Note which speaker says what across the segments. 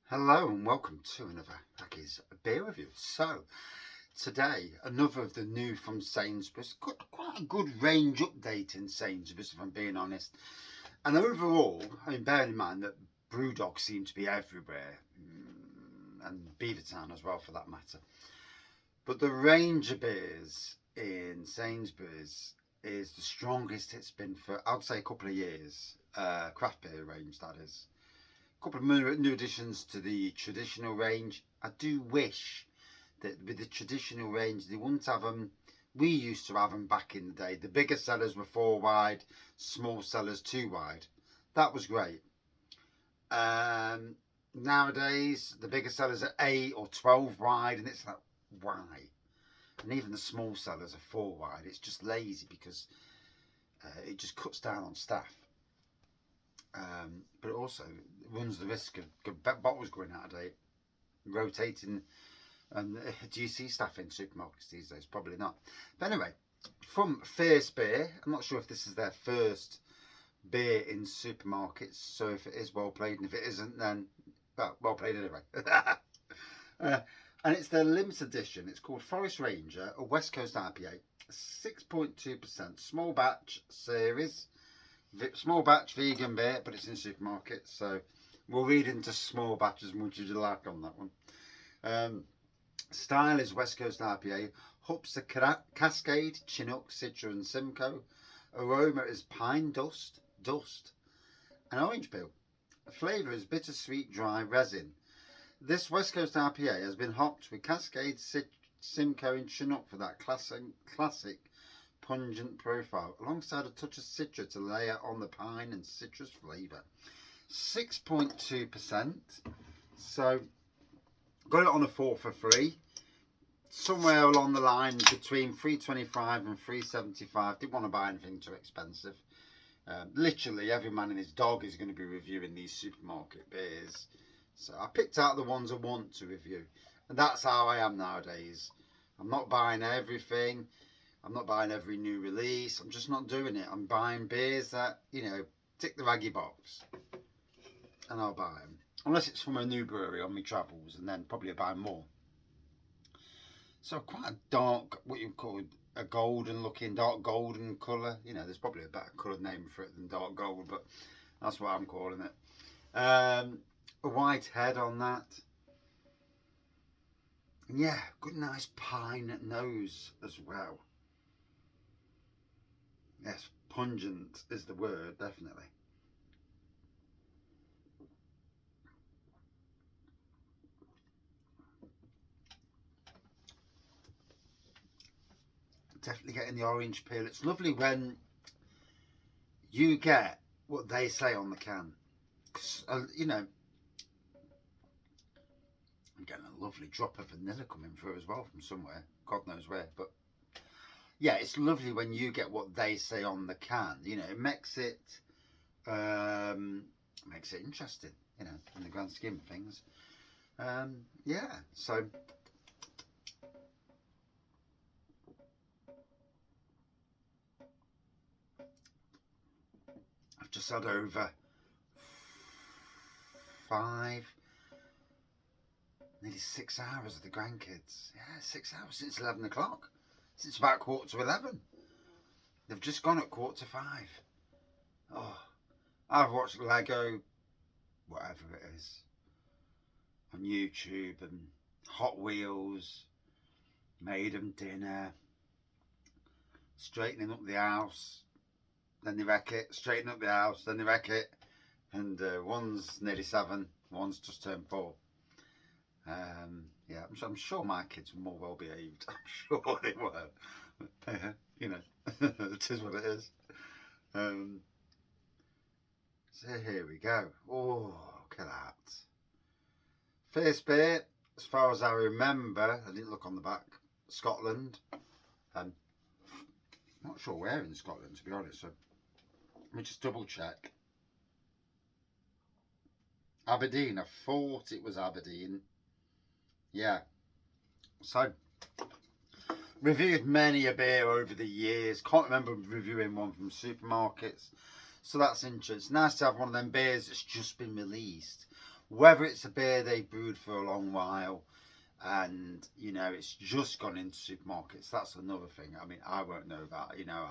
Speaker 1: Hello and welcome to another Becky's beer review. So today another of the new from Sainsbury's. Got quite a good range update in Sainsbury's if I'm being honest. And overall, I mean, bearing in mind that Brewdog seem to be everywhere, and Beavertown as well for that matter. But the range of beers in Sainsbury's is the strongest it's been for, I'd say, a couple of years. Craft beer range, that is. A couple of new additions to the traditional range. I do wish that with the traditional range they wouldn't have them. We used to have them back in the day. The bigger sellers were 4 wide, small sellers 2 wide. That was great. Nowadays the bigger sellers are 8 or 12 wide, and it's like, why? And even the small sellers are 4 wide. It's just lazy because it just cuts down on staff. But it also runs the risk of bottles going out of date, rotating. And do you see staff in supermarkets these days? Probably not. But anyway, from Fierce Beer, I'm not sure if this is their first beer in supermarkets, so if it is, well played, and if it isn't, then well played anyway. And it's their limited edition. It's called Forest Ranger, a West Coast IPA, 6.2%, small batch series. Small batch vegan beer, but it's in supermarkets, so we'll read into small batch as much as you like on that one. Style is West Coast IPA. Hops are Cascade, Chinook, Citra and Simcoe. Aroma is pine dust and orange peel. Flavour is bittersweet dry resin. This West Coast IPA has been hopped with Cascade, Simcoe and Chinook for that classic pungent profile, alongside a touch of citra to layer on the pine and citrus flavour. 6.2%. So got it on a 4 for free. Somewhere along the line between $3.25 and $3.75. Didn't want to buy anything too expensive. Literally every man and his dog is going to be reviewing these supermarket beers. So I picked out the ones I want to review. And that's how I am nowadays. I'm not buying everything. I'm not buying every new release. I'm just not doing it. I'm buying beers that, you know, tick the raggy box. And I'll buy them. Unless it's from a new brewery on my travels, and then probably I'll buy more. So quite a dark, what you call a golden looking, dark golden colour. You know, there's probably a better coloured name for it than dark gold, but that's what I'm calling it. A white head on that. And yeah, good nice pine nose as well. Yes, pungent is the word, definitely. Definitely getting the orange peel. It's lovely when you get what they say on the can. You know, I'm getting a lovely drop of vanilla coming through as well from somewhere. God knows where, but yeah, it's lovely when you get what they say on the can. You know, it makes it interesting, you know, in the grand scheme of things. Yeah, so I've just had over nearly 6 hours of the grandkids. Yeah, 6 hours since 11 o'clock. Since about 11:15. They've just gone at 5:15. Oh, I've watched Lego, whatever it is, on YouTube, and Hot Wheels, made them dinner, straightening up the house, then they wreck it, straighten up the house, then they wreck it, and one's nearly 7, one's just turned 4. Yeah, I'm sure my kids were more well behaved. I'm sure they were. You know, it is what it is. So here we go. Oh, look at that. Fierce Beer, as far as I remember, I didn't look on the back, Scotland. I'm not sure where in Scotland, to be honest, so let me just double check. Aberdeen, I thought it was Aberdeen. Yeah, so reviewed many a beer over the years. Can't remember reviewing one from supermarkets, so that's interesting. Nice to have one of them beers that's just been released. whether it's a beer they brewed for a long while and, you know, it's just gone into supermarkets, that's another thing. I mean, I won't know that, you know.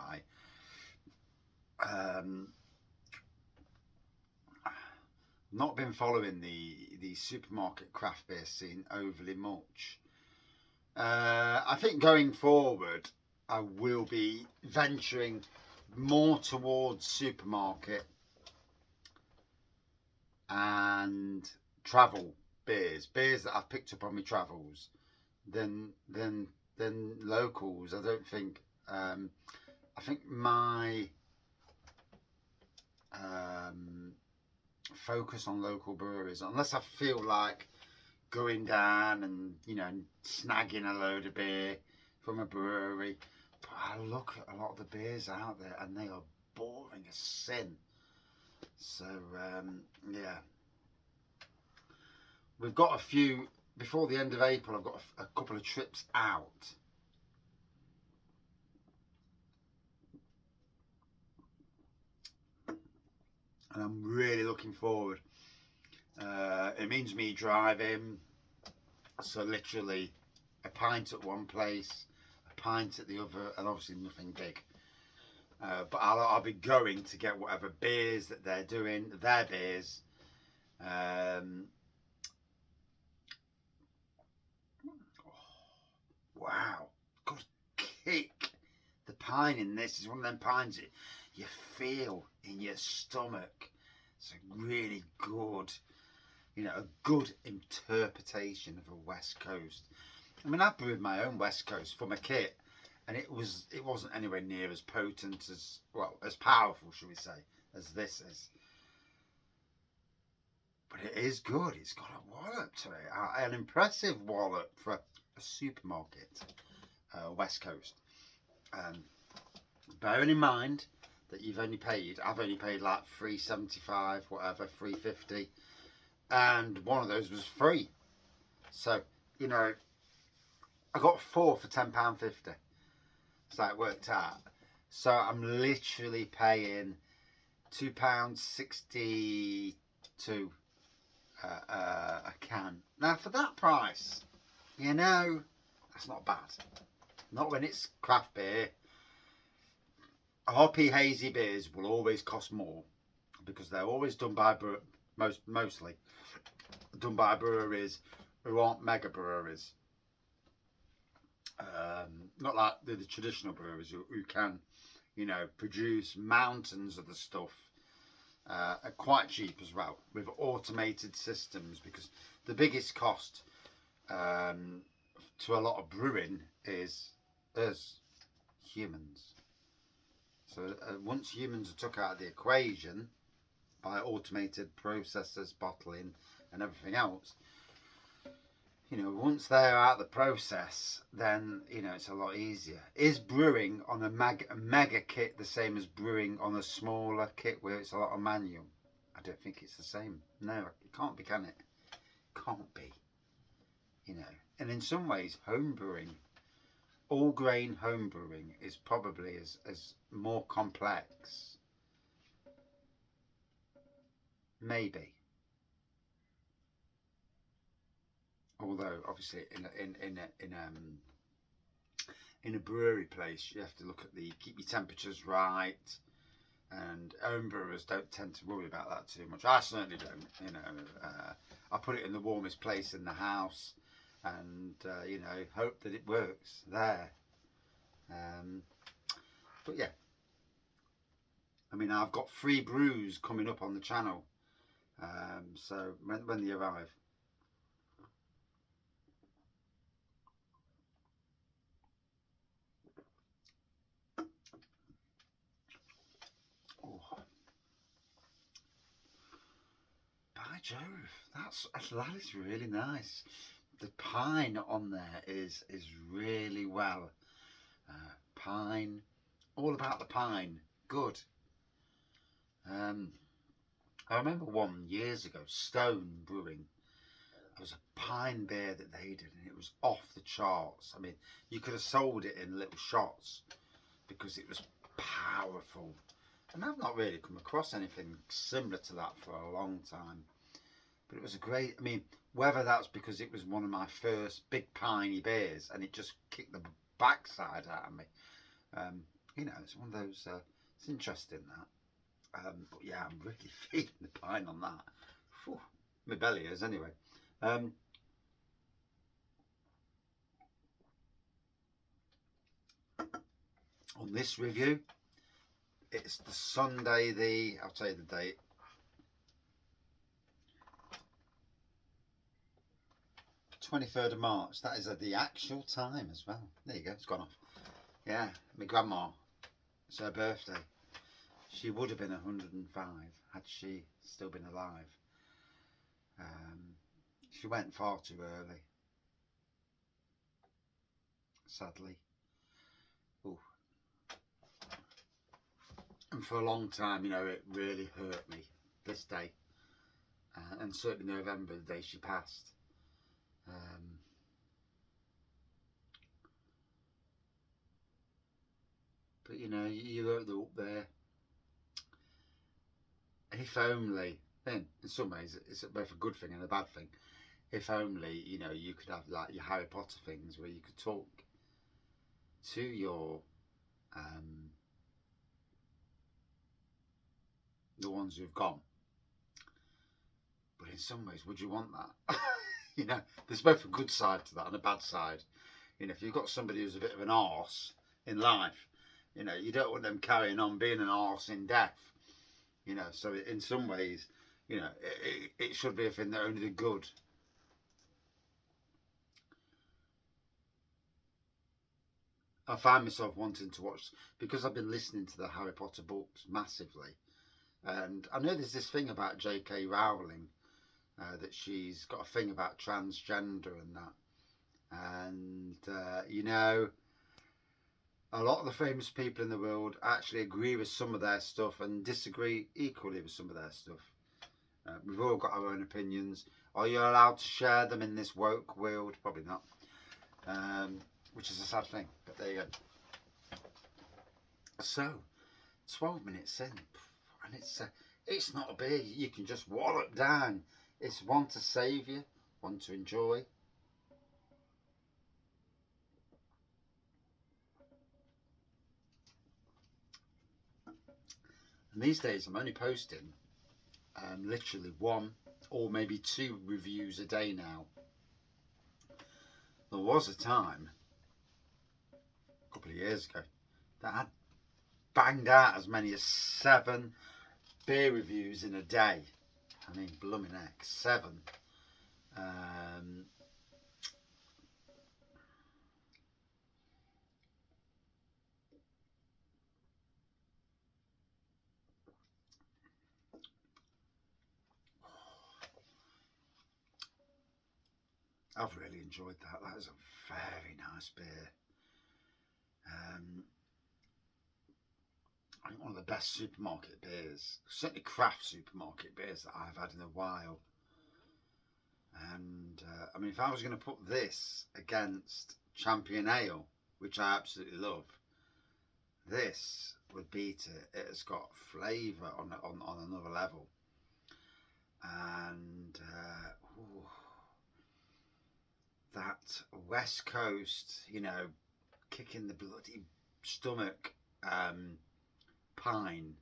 Speaker 1: Not been following the supermarket craft beer scene overly much. I think going forward, I will be venturing more towards supermarket and travel beers that I've picked up on my travels, than locals. I don't think. I think my focus on local breweries, unless I feel like going down and, you know, snagging a load of beer from a brewery. But I look at a lot of the beers out there and they are boring as sin. So yeah, we've got a few before the end of April. I've got a couple of trips out. And I'm really looking forward. It means me driving, so literally a pint at one place, a pint at the other, and obviously nothing big. But I'll be going to get whatever beers that they're doing, their beers. Wow, good kick. The pine in this is one of them pines that you feel in your stomach. It's a really good, you know, a good interpretation of a West Coast. I mean, I brewed my own West Coast from a kit, and it wasn't anywhere near as potent as, well, as powerful, shall we say, as this is. But it is good. It's got a wallop to it, an impressive wallop for a supermarket, West Coast. Bearing in mind that I've only paid like $3.75, whatever, $3.50, and one of those was free. So, you know, I got 4 for £10.50. So it worked out. So I'm literally paying £2.62 a can. Now for that price, you know, that's not bad. Not when it's craft beer. RP hazy beers will always cost more because they're always done by mostly done by breweries who aren't mega breweries. Not like the traditional breweries who can, you know, produce mountains of the stuff at quite cheap as well, with automated systems, because the biggest cost to a lot of brewing is us humans. So once humans are took out of the equation by automated processors, bottling and everything else, you know, once they're out of the process, then, you know, it's a lot easier. Is brewing on a mega kit the same as brewing on a smaller kit where it's a lot of manual? I don't think it's the same. No, it can't be, can it? Can't be. You know, and in some ways, home brewing, all grain home brewing, is probably as more complex. Maybe. Although obviously in a brewery place, you have to look at keep your temperatures right, and home brewers don't tend to worry about that too much. I certainly don't. You know, I put it in the warmest place in the house, and you know, hope that it works there. But yeah, I mean, I've got free brews coming up on the channel, so when they arrive. By Jove, that is really nice. The pine on there is really well. Pine, all about the pine. Good. I remember one years ago, Stone Brewing. It was a pine beer that they did, and it was off the charts. I mean, you could have sold it in little shots because it was powerful. And I've not really come across anything similar to that for a long time. But it was a great, I mean, whether that's because it was one of my first big piney beers and it just kicked the backside out of me. You know, it's one of those, it's interesting that. But yeah, I'm really feeling the pine on that. Whew, my belly is anyway. On this review, it's the Sunday, I'll tell you the date. 23rd of March. That is the actual time as well. There you go, it's gone off. Yeah, my grandma, it's her birthday. She would have been 105 had she still been alive. She went far too early, sadly. Ooh. And for a long time, you know, it really hurt me, this day. And certainly November, the day she passed. But you know, you look up there. If only, then in some ways it's both a good thing and a bad thing. If only, you know, you could have like your Harry Potter things where you could talk to your the ones who've gone. But in some ways, would you want that? You know, there's both a good side to that and a bad side. You know, if you've got somebody who's a bit of an arse in life, you know, you don't want them carrying on being an arse in death. You know, so in some ways, you know, it should be a thing that only the good. I find myself wanting to watch, because I've been listening to the Harry Potter books massively. And I know there's this thing about J.K. Rowling, that she's got a thing about transgender and that. And, you know, a lot of the famous people in the world actually agree with some of their stuff and disagree equally with some of their stuff. We've all got our own opinions. Are you allowed to share them in this woke world? Probably not. Which is a sad thing, but there you go. So, 12 minutes in, and it's not a beer you can just wallop down. It's one to save you, one to enjoy. And these days I'm only posting literally one or maybe two reviews a day now. There was a time, a couple of years ago, that I banged out as many as 7 beer reviews in a day. I mean, blooming heck, 7. I've really enjoyed that. That is a very nice beer. I think one of the best supermarket beers, certainly craft supermarket beers that I've had in a while. And I mean, if I was going to put this against Champion Ale, which I absolutely love, this would beat it. It has got flavour on another level. And that West Coast, you know, kicking the bloody stomach pine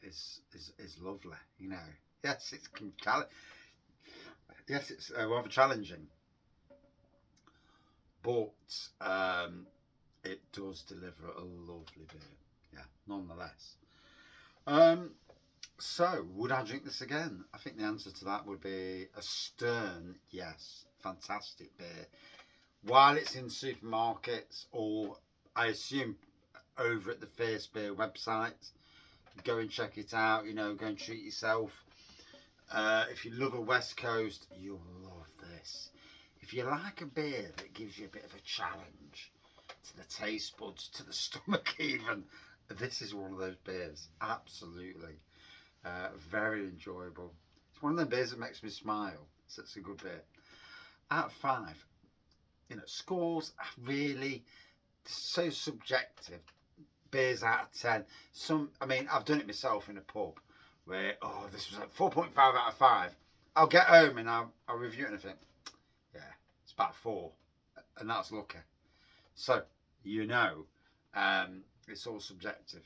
Speaker 1: is lovely, you know. Yes, it's rather challenging, but it does deliver a lovely beer, yeah, nonetheless. So, would I drink this again? I think the answer to that would be a stern yes. Fantastic beer. While it's in supermarkets, or I assume over at the Fierce Beer website, go and check it out. You know, go and treat yourself. If you love a West Coast, you'll love this. If you like a beer that gives you a bit of a challenge to the taste buds, to the stomach even, this is one of those beers. Absolutely. Very enjoyable. It's one of the beers that makes me smile, so it's a good beer. Out of 5, you know, scores are really so subjective. Beers out of 10. I mean, I've done it myself in a pub where, this was like 4.5 out of 5. I'll get home and I'll review it and I think, yeah, it's about 4, and that's lucky. So, you know, it's all subjective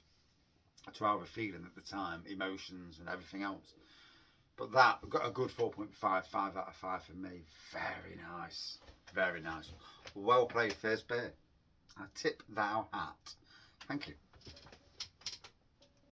Speaker 1: to our feeling at the time, emotions and everything else. But that got a good 4.5, 5 out of 5 for me. Very nice, very nice. Well played, first beer. I tip thou hat. Thank you.